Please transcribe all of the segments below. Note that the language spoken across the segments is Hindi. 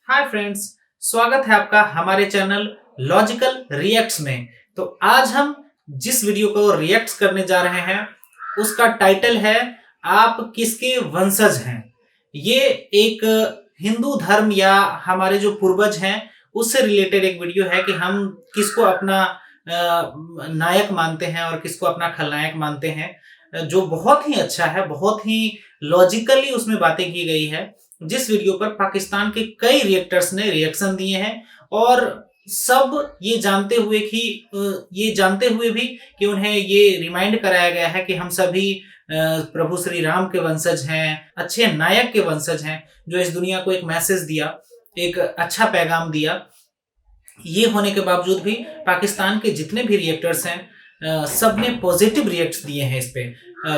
हाय फ्रेंड्स, स्वागत है आपका हमारे चैनल लॉजिकल रिएक्ट्स में। तो आज हम जिस वीडियो को रिएक्ट करने जा रहे हैं उसका टाइटल है आप किसके वंशज हैं। ये एक हिंदू धर्म या हमारे जो पूर्वज हैं उससे रिलेटेड एक वीडियो है कि हम किसको अपना नायक मानते हैं और किसको अपना खलनायक मानते हैं। जो बहुत ही अच्छा है, बहुत ही लॉजिकली उसमें बातें की गई है, जिस वीडियो पर पाकिस्तान के कई रिएक्टर्स ने रिएक्शन दिए हैं और सब ये जानते हुए भी कि उन्हें ये रिमाइंड कराया गया है कि हम सभी प्रभु श्री राम के वंशज हैं, अच्छे नायक के वंशज हैं, जो इस दुनिया को एक मैसेज दिया, एक अच्छा पैगाम दिया। ये होने के बावजूद भी पाकिस्तान के जितने भी रिएक्टर्स हैं सब ने पॉजिटिव रिएक्ट्स दिए हैं इस पे।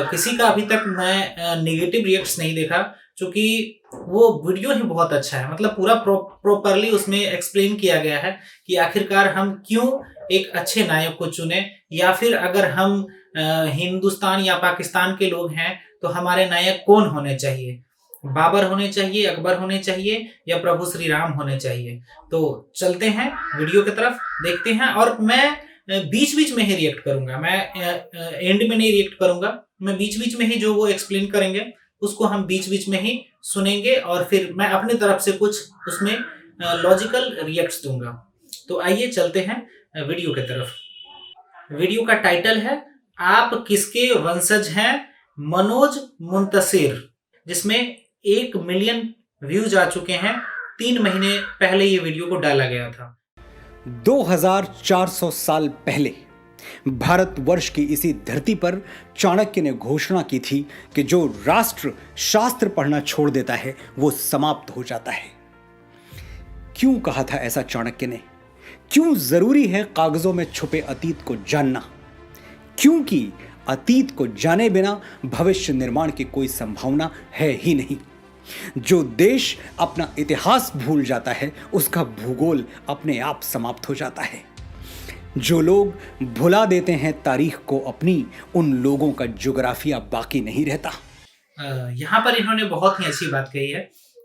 किसी का अभी तक मैं नेगेटिव रिएक्ट्स नहीं देखा, क्योंकि वो वीडियो ही बहुत अच्छा है। मतलब पूरा प्रॉपरली उसमें एक्सप्लेन किया गया है कि आखिरकार हम क्यों एक अच्छे नायक को चुने, या फिर अगर हम हिंदुस्तान या पाकिस्तान के लोग हैं तो हमारे नायक कौन होने चाहिए। बाबर होने चाहिए, अकबर होने चाहिए, या प्रभु श्री राम होने चाहिए। तो चलते हैं वीडियो की तरफ, देखते हैं। और मैं बीच बीच में ही रिएक्ट करूंगा, मैं एंड में नहीं रिएक्ट करूंगा। मैं बीच बीच में ही जो वो एक्सप्लेन करेंगे उसको हम बीच बीच में ही सुनेंगे और फिर मैं अपनी तरफ से कुछ उसमें लॉजिकल रिएक्ट्स दूंगा। तो आइए चलते हैं वीडियो की तरफ। वीडियो का टाइटल है आप किसके वंशज हैं, मनोज मुंतशिर, जिसमें 1 मिलियन व्यूज आ चुके हैं। 3 महीने पहले ये वीडियो को डाला गया था। 2400 साल पहले भारतवर्ष की इसी धरती पर चाणक्य ने घोषणा की थी कि जो राष्ट्र शास्त्र पढ़ना छोड़ देता है वो समाप्त हो जाता है। क्यों कहा था ऐसा चाणक्य ने? क्यों जरूरी है कागजों में छुपे अतीत को जानना? क्योंकि अतीत को जाने बिना भविष्य निर्माण की कोई संभावना है ही नहीं। जो देश अपना इतिहास भूल जाता है उसका भूगोल अपने आप समाप्त हो जाता है। जो लोग भुला देते हैं तारीख को अपनी, उन लोगों का ज्योग्राफिया बाकी नहीं रहता। यहाँ पर इन्होंने बहुत ही अच्छी बात कही है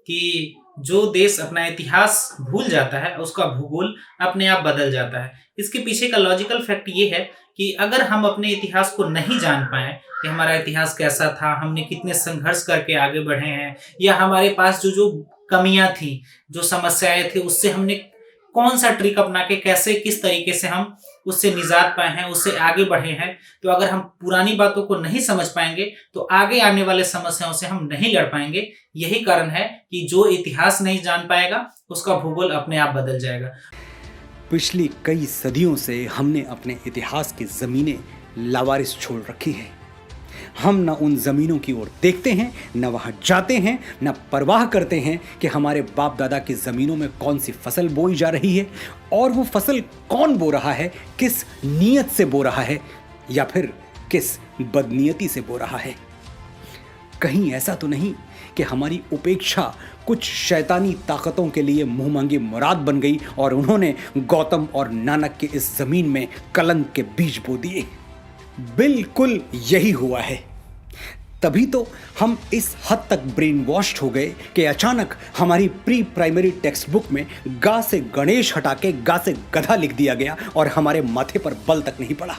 कि जो देश अपना इतिहास भूल जाता है उसका भूगोल अपने आप बदल जाता है। इसके पीछे का लॉजिकल फैक्ट ये है कि अगर हम अपने इतिहास को नहीं जान पाए कि हमारा इतिहास कैसा था, हमने कितने संघर्ष करके आगे बढ़े हैं, या हमारे पास जो जो कमियां थी, जो समस्याएं थी, उससे हमने कौन सा ट्रिक अपना के कैसे किस तरीके से हम उससे निजात पाए हैं, उससे आगे बढ़े हैं। तो अगर हम पुरानी बातों को नहीं समझ पाएंगे तो आगे आने वाले समस्याओं से हम नहीं लड़ पाएंगे। यही कारण है कि जो इतिहास नहीं जान पाएगा उसका भूगोल अपने आप बदल जाएगा। पिछली कई सदियों से हमने अपने इतिहास की जमीनें लावारिस छोड़ रखी है। हम न उन जमीनों की ओर देखते हैं, न वहां जाते हैं, न परवाह करते हैं कि हमारे बाप दादा की जमीनों में कौन सी फसल बोई जा रही है और वो फसल कौन बो रहा है, किस नीयत से बो रहा है या फिर किस बदनीयती से बो रहा है। कहीं ऐसा तो नहीं कि हमारी उपेक्षा कुछ शैतानी ताकतों के लिए मुंह मांगी मुराद बन गई और उन्होंने गौतम और नानक के इस जमीन में कलंक के बीज बो दिए। बिल्कुल यही हुआ है। तभी तो हम इस हद तक ब्रेन वॉश्ड हो गए कि अचानक हमारी प्री प्राइमरी टेक्स्ट बुक में गा से गणेश हटा के गा से गधा लिख दिया गया और हमारे माथे पर बल तक नहीं पड़ा।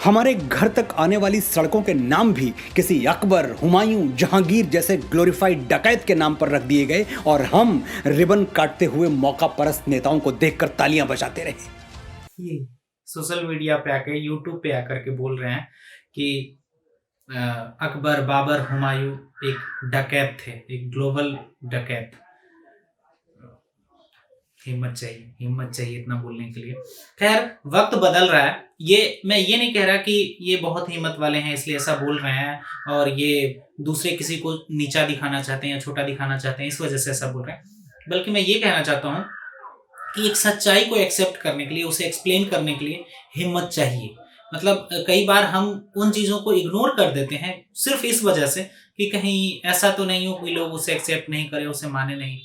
हमारे घर तक आने वाली सड़कों के नाम भी किसी अकबर, हुमायूं, जहांगीर जैसे ग्लोरीफाइड डकैत के नाम पर रख दिए गए और हम रिबन काटते हुए मौका परस्त नेताओं को देखकर तालियां बजाते रहे। ये सोशल मीडिया पे आके, यूट्यूब पे आकर के बोल रहे हैं कि अकबर, बाबर, हुमायूं एक डकैत थे, एक ग्लोबल डकैत। हिम्मत चाहिए इतना बोलने के लिए। खैर, वक्त बदल रहा है। मैं ये नहीं कह रहा कि ये बहुत हिम्मत वाले हैं इसलिए ऐसा बोल रहे हैं और ये दूसरे किसी को नीचा दिखाना चाहते हैं या छोटा दिखाना चाहते हैं इस वजह से ऐसा बोल रहे हैं। बल्कि मैं ये कहना चाहता हूँ कि एक सच्चाई को एक्सेप्ट करने के लिए, उसे एक्सप्लेन करने के लिए हिम्मत चाहिए। मतलब कई बार हम उन चीज़ों को इग्नोर कर देते हैं सिर्फ इस वजह से कि कहीं ऐसा तो नहीं हो कोई लोग उसे एक्सेप्ट नहीं करे, उसे माने नहीं।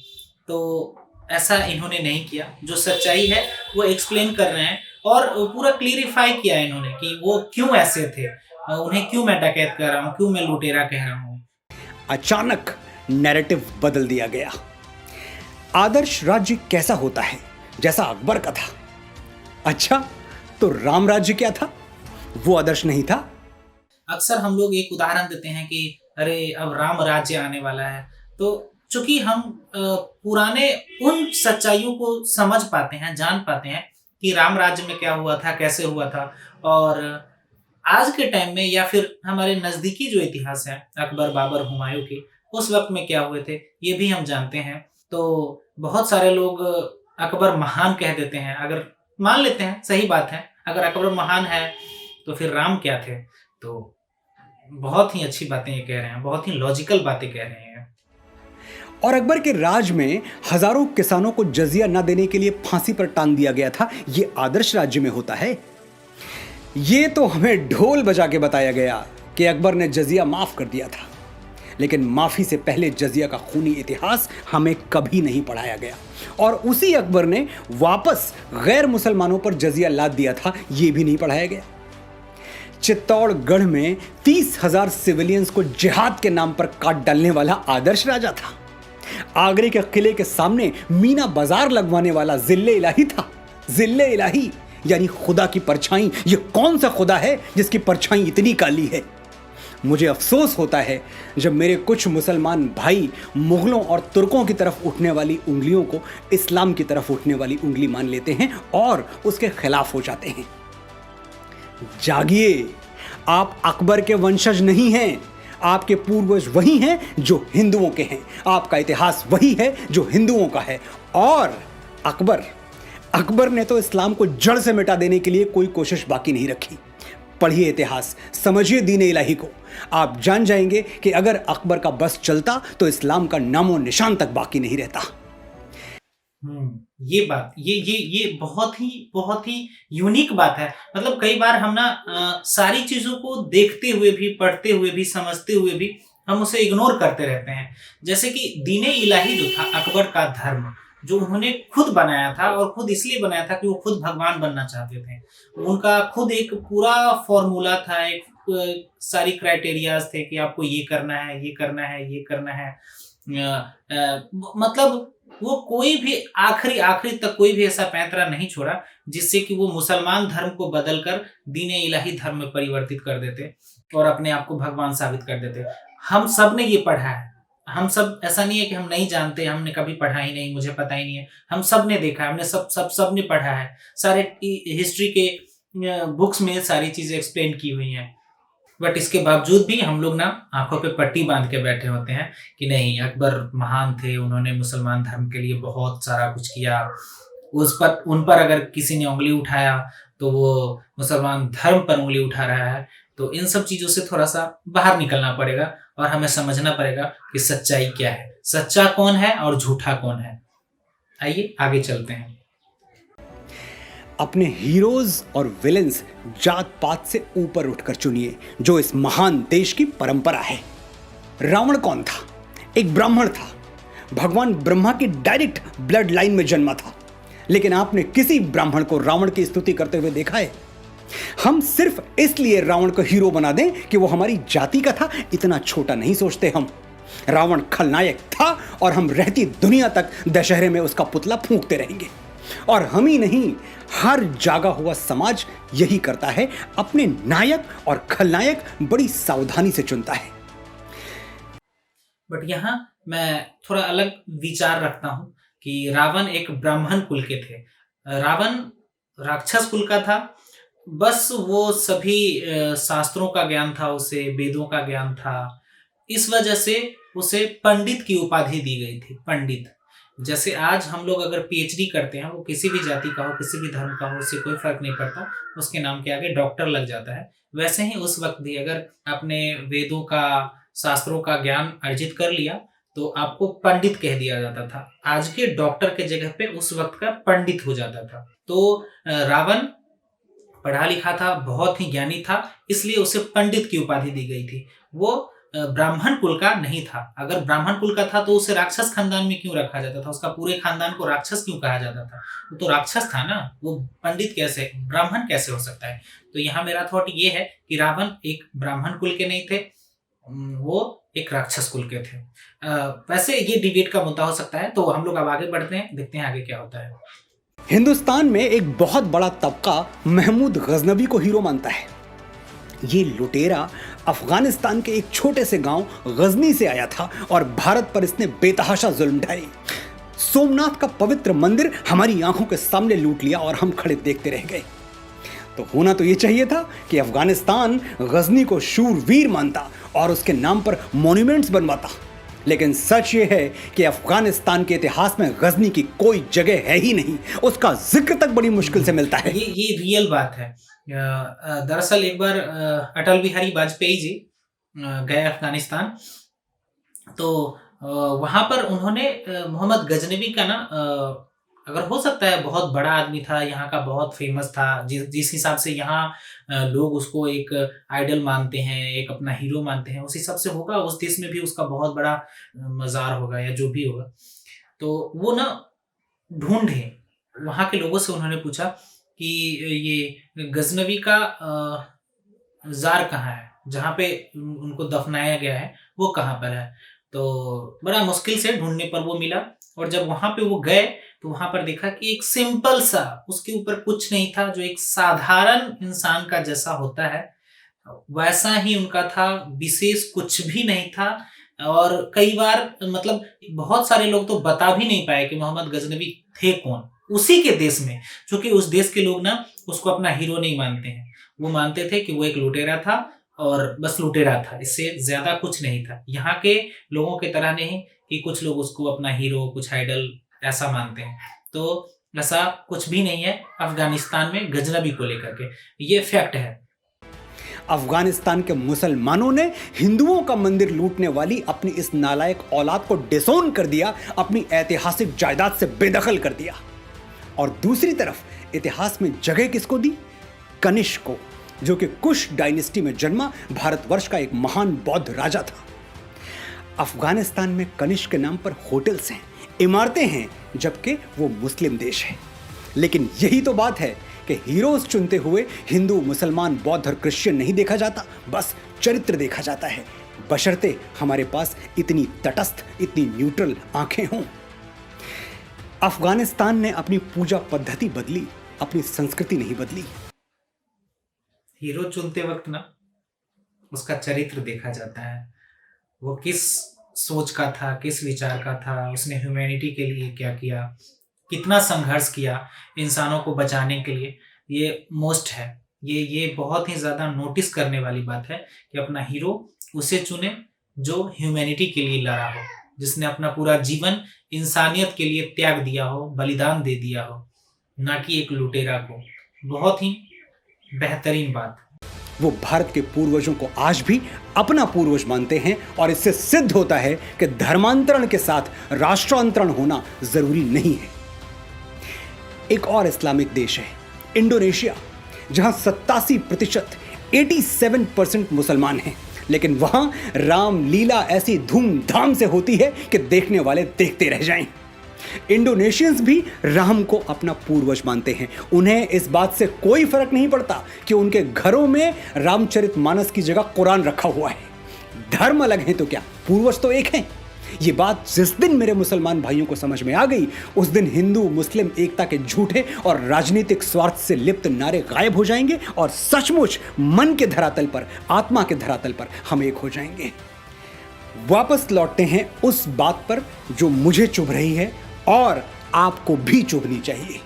तो ऐसा इन्होंने नहीं किया। जो सच्चाई है वो एक्सप्लेन कर रहे हैं और पूरा क्लियरिफाई किया इन्होंने कि वो क्यों ऐसे थे, उन्हें क्यों मैं डकैत कह रहा हूँ, क्यों मैं लुटेरा कह रहा हूँ। अचानक नैरेटिव बदल दिया गया। आदर्श राज्य कैसा होता है, जैसा अकबर का था। अच्छा, तो राम राज्य क्या था? वो आदर्श नहीं था? अक्सर हम लोग एक उदाहरण देते हैं कि अरे अब राम राज्य आने वाला है। तो चूंकि हम पुराने उन सच्चाइयों को समझ पाते हैं, जान पाते हैं कि राम राज्य में क्या हुआ था, कैसे हुआ था, और आज के टाइम में या फिर हमारे नजदीकी जो इतिहास है अकबर, बाबर, हुमायूं के, उस वक्त में क्या हुए थे ये भी हम जानते हैं। तो बहुत सारे लोग अकबर महान कह देते हैं, अगर मान लेते हैं, सही बात है, अगर अकबर महान है तो फिर राम क्या थे? तो बहुत ही अच्छी बातें ये कह रहे हैं, बहुत ही लॉजिकल बातें कह रहे हैं। और अकबर के राज में हजारों किसानों को जजिया न देने के लिए फांसी पर टांग दिया गया था। ये आदर्श राज्य में होता है? ये तो हमें ढोल बजा के बताया गया कि अकबर ने जजिया माफ कर दिया था, लेकिन माफी से पहले जजिया का खूनी इतिहास हमें कभी नहीं पढ़ाया गया। और उसी अकबर ने वापस गैर मुसलमानों पर जजिया लाद दिया था, यह भी नहीं पढ़ाया गया। चित्तौड़गढ़ में 30,000 सिविलियंस को जिहाद के नाम पर काट डालने वाला आदर्श राजा था। आगरे के किले के सामने मीना बाजार लगवाने वाला जिल्ले इलाही था। जिल्ले इलाही यानी खुदा की परछाई। ये कौन सा खुदा है जिसकी परछाई इतनी काली है? मुझे अफसोस होता है जब मेरे कुछ मुसलमान भाई मुगलों और तुर्कों की तरफ उठने वाली उंगलियों को इस्लाम की तरफ उठने वाली उंगली मान लेते हैं और उसके खिलाफ हो जाते हैं। जागिए, आप अकबर के वंशज नहीं हैं। आपके पूर्वज वही हैं जो हिंदुओं के हैं। आपका इतिहास वही है जो हिंदुओं का है। और अकबर ने तो इस्लाम को जड़ से मिटा देने के लिए कोई कोशिश बाकी नहीं रखी। पढ़िए इतिहास, समझिए दीन इलाही को। आप जान जाएंगे कि अगर अकबर का बस चलता तो इस्लाम का नामो निशान तक बाकी नहीं रहता। ये बात, ये बहुत ही यूनिक बात है। मतलब कई बार हम ना सारी चीजों को देखते हुए भी, पढ़ते हुए भी, समझते हुए भी हम उसे इग्नोर करते रहते हैं। जैसे कि दीने इलाही जो था, अकबर का धर्म जो उन्होंने खुद बनाया था, और खुद इसलिए बनाया था कि वो खुद भगवान बनना चाहते थे। उनका खुद एक पूरा फॉर्मूला था, एक सारी क्राइटेरियाज थे कि आपको ये करना है, ये करना है, ये करना है। मतलब वो कोई भी आखिरी तक कोई भी ऐसा पैंतरा नहीं छोड़ा जिससे कि वो मुसलमान धर्म को बदलकर दीने इलाही धर्म में परिवर्तित कर देते और अपने आप को भगवान साबित कर देते। हम सब ने ये पढ़ा है। हम सब, ऐसा नहीं है कि हम नहीं जानते, हमने कभी पढ़ा ही नहीं, मुझे पता ही नहीं है। हम सब ने देखा है, हमने सब ने पढ़ा है। सारे हिस्ट्री के बुक्स में सारी चीजें एक्सप्लेन की हुई हैं। बट इसके बावजूद भी हम लोग ना आंखों पे पट्टी बांध के बैठे होते हैं कि नहीं, अकबर महान थे, उन्होंने मुसलमान धर्म के लिए बहुत सारा कुछ किया। उन पर अगर किसी ने उंगली उठाया तो वो मुसलमान धर्म पर उंगली उठा रहा है। तो इन सब चीजों से थोड़ा सा बाहर निकलना पड़ेगा और हमें समझना पड़ेगा कि सच्चाई क्या है, सच्चा कौन है और झूठा कौन है। आइए आगे चलते हैं। अपने हीरोज और विलेंस जात पात से ऊपर उठकर चुनिए, जो इस महान देश की परंपरा है। रावण कौन था? एक ब्राह्मण था। भगवान ब्रह्मा की डायरेक्ट ब्लड लाइन में जन्मा था। लेकिन आपने किसी ब्राह्मण को रावण की स्तुति करते हुए देखा है? हम सिर्फ इसलिए रावण को हीरो बना दें कि वो हमारी जाति का था, इतना छोटा नहीं सोचते हम। रावण खलनायक था और हम रहती दुनिया तक दशहरे में उसका पुतला फूंकते रहेंगे। और हम ही नहीं, हर जागा हुआ समाज यही करता है। अपने नायक और खलनायक बड़ी सावधानी से चुनता है। बट यहाँ मैं थोड़ा अलग विचार रखता हूँ कि रावण एक ब्राह्मण कुल के थे। रावण राक्षस कुल का था। बस वो सभी शास्त्रों का ज्ञान था, उसे वेदों का ज्ञान था। इस वजह से उसे पंडित की उपाधि दी गई थी। पंडित, जैसे आज हम लोग अगर पीएचडी करते हैं, वो किसी भी जाति का हो, किसी भी धर्म का हो, उससे कोई फर्क नहीं पड़ता, उसके नाम के आगे डॉक्टर लग जाता है। वैसे ही उस वक्त भी अगर आपने वेदों का, शास्त्रों का ज्ञान अर्जित कर लिया तो आपको पंडित कह दिया जाता था। आज के डॉक्टर के जगह पे उस वक्त का पंडित हो जाता था। तो रावण पढ़ा लिखा था, बहुत ही ज्ञानी था, इसलिए उसे पंडित की उपाधि दी गई थी। वो ब्राह्मण कुल का नहीं था। अगर ब्राह्मण कुल का था तो उसे राक्षस खानदान में क्यों रखा जाता था? उसका पूरे खानदान को राक्षस क्यों कहा जाता था? वो तो राक्षस था ना, वो पंडित कैसे, ब्राह्मण कैसे हो सकता है? तो यहाँ मेरा थॉट ये है कि रावण एक ब्राह्मण कुल के नहीं थे वो एक राक्षस कुल के थे। वैसे ये डिबेट का मुद्दा हो सकता है, तो हम लोग अब आगे बढ़ते हैं, देखते हैं आगे क्या होता है। हिंदुस्तान में एक बहुत बड़ा तबका महमूद गजनवी को हीरो मानता है। ये लुटेरा अफगानिस्तान के एक छोटे से गांव गजनी से आया था और भारत पर इसने बेतहाशा जुल्म ढाई। सोमनाथ का पवित्र मंदिर हमारी आंखों के सामने लूट लिया और हम खड़े देखते रह गए। तो होना तो ये चाहिए था कि अफगानिस्तान गजनी को शूरवीर मानता और उसके नाम पर मॉन्यूमेंट्स बनवाता, लेकिन सच ये है कि अफगानिस्तान के इतिहास में गजनी की कोई जगह है ही नहीं। उसका जिक्र तक बड़ी मुश्किल से मिलता है। ये रियल बात है। दरअसल एक बार अटल बिहारी वाजपेयी जी गए अफगानिस्तान, तो वहां पर उन्होंने मोहम्मद गजनवी का ना, अगर हो सकता है बहुत बड़ा आदमी था, यहाँ का बहुत फेमस था, जिस हिसाब से यहाँ लोग उसको एक आइडल मानते हैं, एक अपना हीरो मानते हैं, उस हिसाब से होगा उस देश में भी उसका बहुत बड़ा मज़ार होगा या जो भी होगा। तो वो ना ढूंढे, वहाँ के लोगों से उन्होंने पूछा कि ये गजनवी का जार कहाँ है, जहाँ पे उनको दफनाया गया है वो कहाँ पर है। तो बड़ा मुश्किल से ढूंढने पर वो मिला, और जब वहां पे वो गए तो वहां पर देखा कि एक सिंपल सा, उसके ऊपर कुछ नहीं था, जो एक साधारण इंसान का जैसा होता है वैसा ही उनका था, विशेष कुछ भी नहीं था। और कई बार मतलब बहुत सारे लोग तो बता भी नहीं पाए कि मोहम्मद गजनवी थे कौन उसी के देश में, क्योंकि उस देश के लोग ना उसको अपना हीरो नहीं मानते हैं। वो मानते थे कि वो एक लुटेरा था और बस लुटेरा था, इससे ज्यादा कुछ नहीं था। यहाँ के लोगों की तरह नहीं कि कुछ लोग उसको अपना हीरो, कुछ आइडल ऐसा मानते हैं। तो ऐसा कुछ भी नहीं है अफगानिस्तान में गजनवी को लेकर के, ये फैक्ट है। अफगानिस्तान के मुसलमानों ने हिंदुओं का मंदिर लूटने वाली अपनी इस नालायक औलाद को डिसोन कर दिया, अपनी ऐतिहासिक जायदाद से बेदखल कर दिया। और दूसरी तरफ इतिहास में जगह किसको दी? कनिष्क को, जो कि कुश डायनेस्टी में जन्मा भारतवर्ष का एक महान बौद्ध राजा था। अफगानिस्तान में कनिष्क के नाम पर होटल्स हैं, इमारतें हैं, जबकि वो मुस्लिम देश है। लेकिन यही तो बात है कि हीरोज चुनते हुए हिंदू, मुसलमान, बौद्ध और क्रिश्चियन नहीं देखा जाता, बस चरित्र देखा जाता है, बशर्ते हमारे पास इतनी तटस्थ, इतनी न्यूट्रल आंखें हों। अफगानिस्तान ने अपनी पूजा पद्धति बदली, अपनी संस्कृति नहीं बदली। हीरो चुनते वक्त ना उसका चरित्र देखा जाता है, वो किस सोच का था, किस विचार का था, उसने ह्यूमैनिटी के लिए क्या किया, कितना संघर्ष किया इंसानों को बचाने के लिए। ये मोस्ट है, ये बहुत ही ज़्यादा नोटिस करने वाली बात है कि अपना हीरो उसे चुने जो ह्यूमैनिटी के लिए लड़ा हो, जिसने अपना पूरा जीवन इंसानियत के लिए त्याग दिया हो, बलिदान दे दिया हो, ना कि एक लुटेरा को। बहुत ही बेहतरीन बात। वो भारत के पूर्वजों को आज भी अपना पूर्वज मानते हैं और इससे सिद्ध होता है कि धर्मांतरण के साथ राष्ट्रांतरण होना जरूरी नहीं है। एक और इस्लामिक देश है इंडोनेशिया, जहां 87%, 87% मुसलमान हैं, लेकिन वहां रामलीला ऐसी धूमधाम से होती है कि देखने वाले देखते रह जाएं। इंडोनेशियंस भी राम को अपना पूर्वज मानते हैं। उन्हें इस बात से कोई फर्क नहीं पड़ता कि उनके घरों में रामचरितमानस की जगह कुरान रखा हुआ है। धर्म अलग है तो क्या, पूर्वज तो एक हैं। ये बात जिस दिन मेरे मुसलमान भाइयों को समझ में आ गई, उस दिन हिंदू मुस्लिम एकता के झूठे और राजनीतिक स्वार्थ से लिप्त नारे गायब हो जाएंगे और सचमुच मन के धरातल पर, आत्मा के धरातल पर हम एक हो जाएंगे। वापस लौटते हैं उस बात पर जो मुझे चुभ रही है और आपको भी चुभनी चाहिए।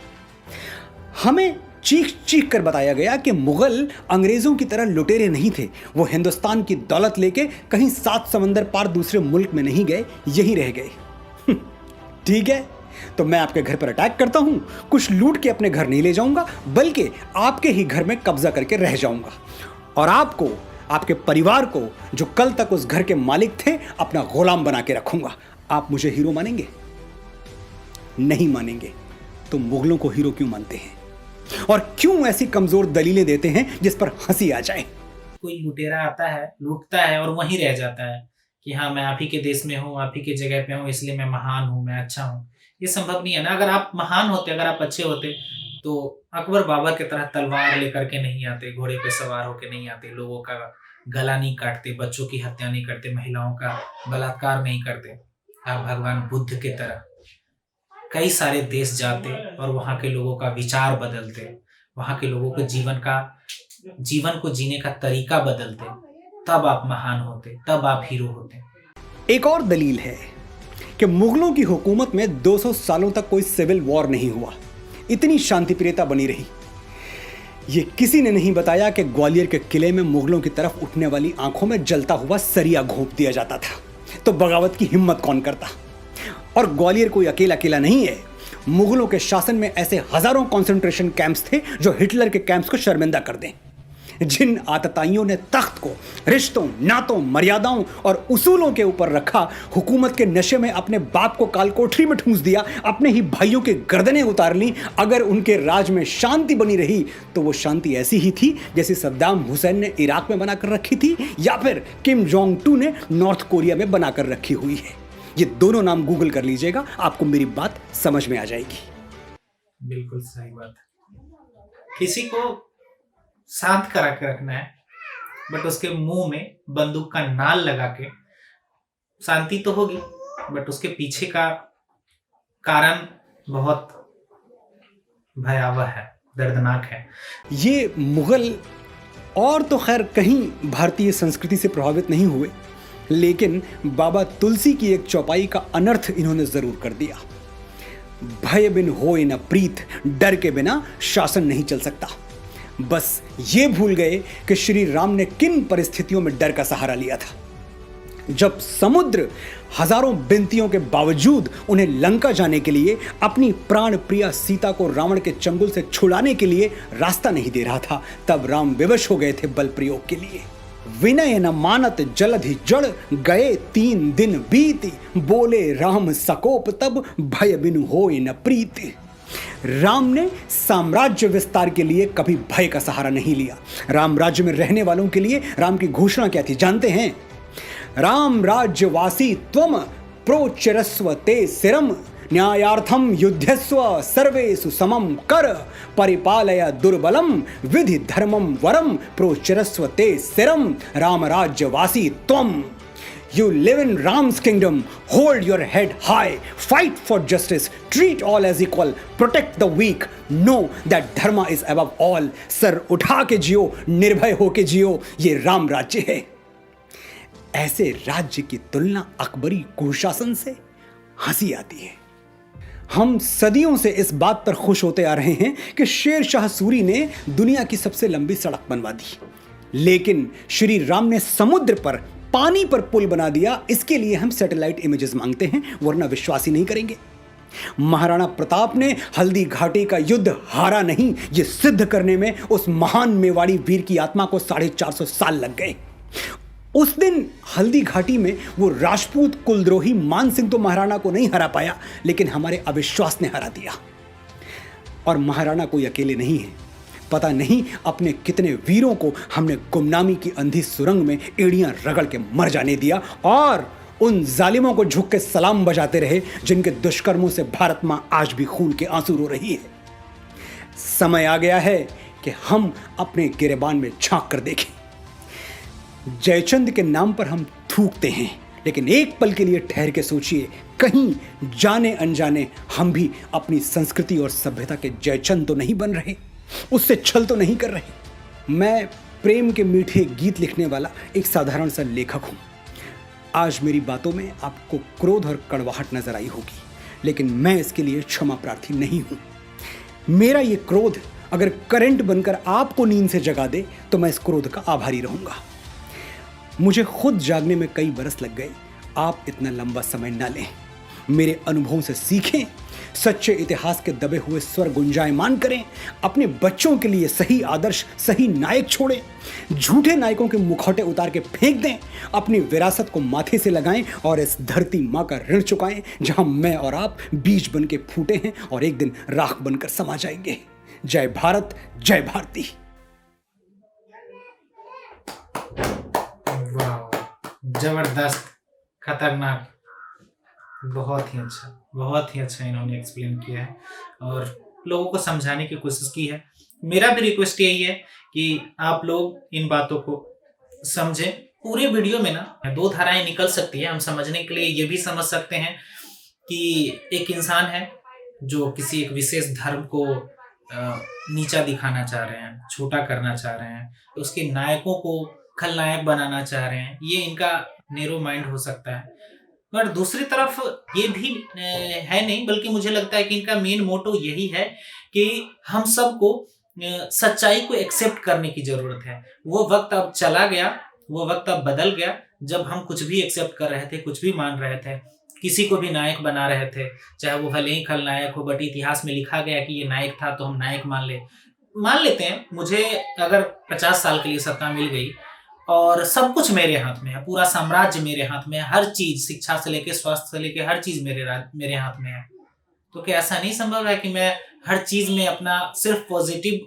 हमें चीख चीख कर बताया गया कि मुगल अंग्रेजों की तरह लुटेरे नहीं थे। वो हिंदुस्तान की दौलत लेके कहीं 7 समंदर पार दूसरे मुल्क में नहीं गए, यहीं रह गए। ठीक है, तो मैं आपके घर पर अटैक करता हूं, कुछ लूट के अपने घर नहीं ले जाऊंगा, बल्कि आपके ही घर में कब्जा करके रह जाऊंगा और आपको, आपके परिवार को, जो कल तक उस घर के मालिक थे, अपना गुलाम बना के रखूंगा। आप मुझे हीरो मानेंगे? नहीं मानेंगे। तो मुगलों को हीरो क्यों मानते हैं और क्यों ऐसी कमजोर दलीलें देते हैं जिस पर हंसी आ जाए? कोई लुटेरा आता है, लूटता है और वहीं रह जाता है कि हाँ मैं आप ही के देश में हूँ, आप ही के जगह पे हूँ, इसलिए मैं महान हूँ, मैं अच्छा हूँ। ये संभव नहीं है ना। अगर आप महान होते, अगर आप अच्छे होते, तो अकबर बाबर की तरह तलवार लेकर के नहीं आते, घोड़े पे सवार होके नहीं आते, लोगों का गला नहीं काटते, बच्चों की हत्या नहीं करते, महिलाओं का बलात्कार नहीं करते। आप भगवान बुद्ध की तरह कई सारे देश जाते और वहाँ के लोगों का विचार बदलते, वहाँ के लोगों के जीवन को जीने का तरीका बदलते, तब आप महान होते, तब आप हीरो होते। एक और दलील है कि मुगलों की हुकूमत में 200 सालों तक कोई सिविल वॉर नहीं हुआ, इतनी शांतिप्रियता बनी रही। ये किसी ने नहीं बताया कि ग्वालियर के किले में मुगलों की तरफ उठने वाली आंखों में जलता हुआ सरिया घोंप दिया जाता था, तो बगावत की हिम्मत कौन करता। और ग्वालियर कोई अकेला किला नहीं है, मुगलों के शासन में ऐसे हजारों कंसंट्रेशन कैंप्स थे जो हिटलर के कैंप्स को शर्मिंदा कर दें। जिन आतताइयों ने तख्त को रिश्तों, नातों, मर्यादाओं और उसूलों के ऊपर रखा, हुकूमत के नशे में अपने बाप को काल कोठरी में ठूंस दिया, अपने ही भाइयों के गर्दनें उतार ली। अगर उनके राज में शांति बनी रही तो वो शांति ऐसी ही थी जैसे सद्दाम हुसैन ने इराक में बनाकर रखी थी या फिर किम जोंग टू ने नॉर्थ कोरिया में बनाकर रखी हुई है। ये दोनों नाम गूगल कर लीजिएगा, आपको मेरी बात समझ में आ जाएगी। बिल्कुल सही बात। किसी को शांत करा के रखना है, बट उसके मुंह में बंदूक का नाल लगा के शांति तो होगी, बट उसके पीछे का कारण बहुत भयावह है, दर्दनाक है। ये मुगल और तो खैर कहीं भारतीय संस्कृति से प्रभावित नहीं हुए, लेकिन बाबा तुलसी की एक चौपाई का अनर्थ इन्होंने जरूर कर दिया। भय बिन होए न प्रीत, डर के बिना शासन नहीं चल सकता। बस ये भूल गए कि श्री राम ने किन परिस्थितियों में डर का सहारा लिया था। जब समुद्र हजारों विनतियों के बावजूद उन्हें लंका जाने के लिए, अपनी प्राण प्रिया सीता को रावण के चंगुल से छुड़ाने के लिए रास्ता नहीं दे रहा था, तब राम विवश हो गए थे बल प्रयोग के लिए। विनय न मानत जलधि जड़, गए 3 दिन बीती, बोले राम सकोप तब, भय बिनु होए न प्रीति। राम ने साम्राज्य विस्तार के लिए कभी भय का सहारा नहीं लिया। राम राज्य में रहने वालों के लिए राम की घोषणा क्या थी जानते हैं? राम राज्यवासी त्वम प्रोचिरस्व ते सिरम, न्यायार्थम युद्धस्व सर्वेषु समम कर, परिपालय दुर्बलम विधि धर्मम वरम, प्रोचिरस्व ते सिरम, राम राज्यवासी त्वम। You live in Ram's kingdom, hold your head high, fight for justice, treat all as equal, protect the weak, know that dharma is above all। Sir उठा के जियो, निर्भय होके जियो, ये राम राज्य है। ऐसे राज्य की तुलना अकबरी कुशासन से हंसी आती है। हम सदियों से इस बात पर खुश होते आ रहे हैं कि शेर शाह सूरी ने दुनिया की सबसे लंबी सड़क बनवा दी, लेकिन श्री राम ने समुद्र पर, पानी पर पुल बना दिया। इसके लिए हम सैटेलाइट इमेजेस मांगते हैं, वरना विश्वास ही नहीं करेंगे। महाराणा प्रताप ने हल्दी घाटी का युद्ध हारा नहीं, ये सिद्ध करने में उस महान मेवाड़ी वीर की आत्मा को 450 साल लग गए। उस दिन हल्दी घाटी में वो राजपूत कुलद्रोही मान सिंह तो महाराणा को नहीं हरा पाया, लेकिन हमारे अविश्वास ने हरा दिया। और महाराणा कोई अकेले नहीं है, पता नहीं अपने कितने वीरों को हमने गुमनामी की अंधी सुरंग में एड़ियां रगड़ के मर जाने दिया, और उन जालिमों को झुक के सलाम बजाते रहे जिनके दुष्कर्मों से भारत मां आज भी खून के आंसू रो रही है। समय आ गया है कि हम अपने गिरेबान में झांक कर देखें। जयचंद के नाम पर हम थूकते हैं, लेकिन एक पल के लिए ठहर के सोचिए, कहीं जाने अनजाने हम भी अपनी संस्कृति और सभ्यता के जयचंद तो नहीं बन रहे, उससे छल तो नहीं कर रहे। मैं प्रेम के मीठे गीत लिखने वाला एक साधारण सा लेखक हूं। आज मेरी बातों में आपको क्रोध और कड़वाहट नजर आई होगी, लेकिन मैं इसके लिए क्षमा प्रार्थी नहीं हूं। मेरा ये क्रोध अगर करंट बनकर आपको नींद से जगा दे तो मैं इस क्रोध का आभारी रहूंगा। मुझे खुद जागने में कई बरस लग गए, आप इतना लंबा समय ना लें। मेरे अनुभवों से सीखें, सच्चे इतिहास के दबे हुए स्वर गुंजायमान करें, अपने बच्चों के लिए सही आदर्श, सही नायक छोड़ें, झूठे नायकों के मुखौटे उतार के फेंक दें, अपनी विरासत को माथे से लगाएं और इस धरती माँ का ऋण चुकाएं जहां मैं और आप बीज बन के फूटे हैं और एक दिन राख बनकर समा जाएंगे। जय भारत, जय भारती। जबरदस्त, खतरनाक, बहुत ही अच्छा इन्होंने एक्सप्लेन किया है और लोगों को समझाने की कोशिश की है। मेरा भी रिक्वेस्ट यही है कि आप लोग इन बातों को समझे। पूरे वीडियो में ना दो धाराएं निकल सकती है। हम समझने के लिए ये भी समझ सकते हैं कि एक इंसान है जो किसी एक विशेष धर्म को नीचा दिखाना चाह रहे हैं, छोटा करना चाह रहे हैं, उसके नायकों को खलनायक बनाना चाह रहे हैं। ये इनका नैरो माइंड हो सकता है। पर दूसरी तरफ ये भी है नहीं, बल्कि मुझे लगता है कि इनका मेन मोटो यही है कि हम सबको सच्चाई को एक्सेप्ट करने की ज़रूरत है। वो वक़्त अब चला गया, वो वक़्त अब बदल गया जब हम कुछ भी एक्सेप्ट कर रहे थे, कुछ भी मान रहे थे, किसी को भी नायक बना रहे थे, चाहे वो भले ही खलनायक हो, बट इतिहास में लिखा गया कि ये नायक था तो हम नायक मान लेते हैं। मुझे अगर 50 साल के लिए सत्ता मिल गई और सब कुछ मेरे हाथ में है, पूरा साम्राज्य मेरे हाथ में है, हर चीज़ शिक्षा से लेके स्वास्थ्य से लेके हर चीज़ मेरे हाथ में है, तो क्या ऐसा नहीं संभव है कि मैं हर चीज़ में अपना सिर्फ पॉजिटिव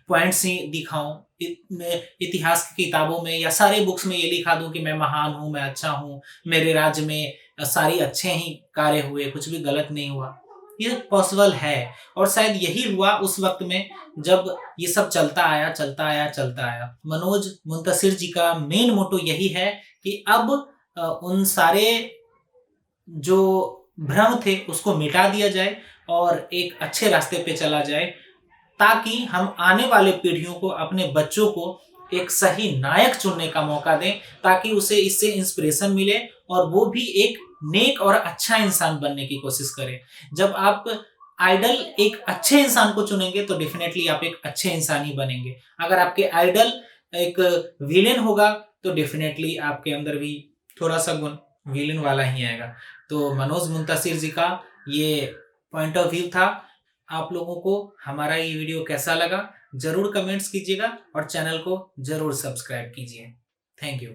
पॉइंट्स ही दिखाऊं? इतिहास की किताबों में या सारे बुक्स में ये लिखा दूं कि मैं महान हूं, मैं अच्छा हूं, मेरे राज्य में सारी अच्छे ही कार्य हुए, कुछ भी गलत नहीं हुआ। ये पॉसिबल है और शायद यही हुआ उस वक्त में जब ये सब चलता आया। मनोज मुंतशिर जी का मेन मोटो यही है कि अब उन सारे जो भ्रम थे उसको मिटा दिया जाए और एक अच्छे रास्ते पे चला जाए, ताकि हम आने वाले पीढ़ियों को, अपने बच्चों को एक सही नायक चुनने का मौका दें, ताकि उसे इससे इंस्पिरेशन मिले और वो भी एक नेक और अच्छा इंसान बनने की कोशिश करे। जब आप आइडल एक अच्छे इंसान को चुनेंगे तो डेफिनेटली आप एक अच्छे इंसान ही बनेंगे। अगर आपके आइडल एक विलेन होगा तो डेफिनेटली आपके अंदर भी थोड़ा सा गुण विलेन वाला ही आएगा। तो मनोज मुंतशिर जी का ये पॉइंट ऑफ व्यू था। आप लोगों को हमारा ये वीडियो कैसा लगा ज़रूर कमेंट्स कीजिएगा और चैनल को ज़रूर सब्सक्राइब कीजिए। Thank you.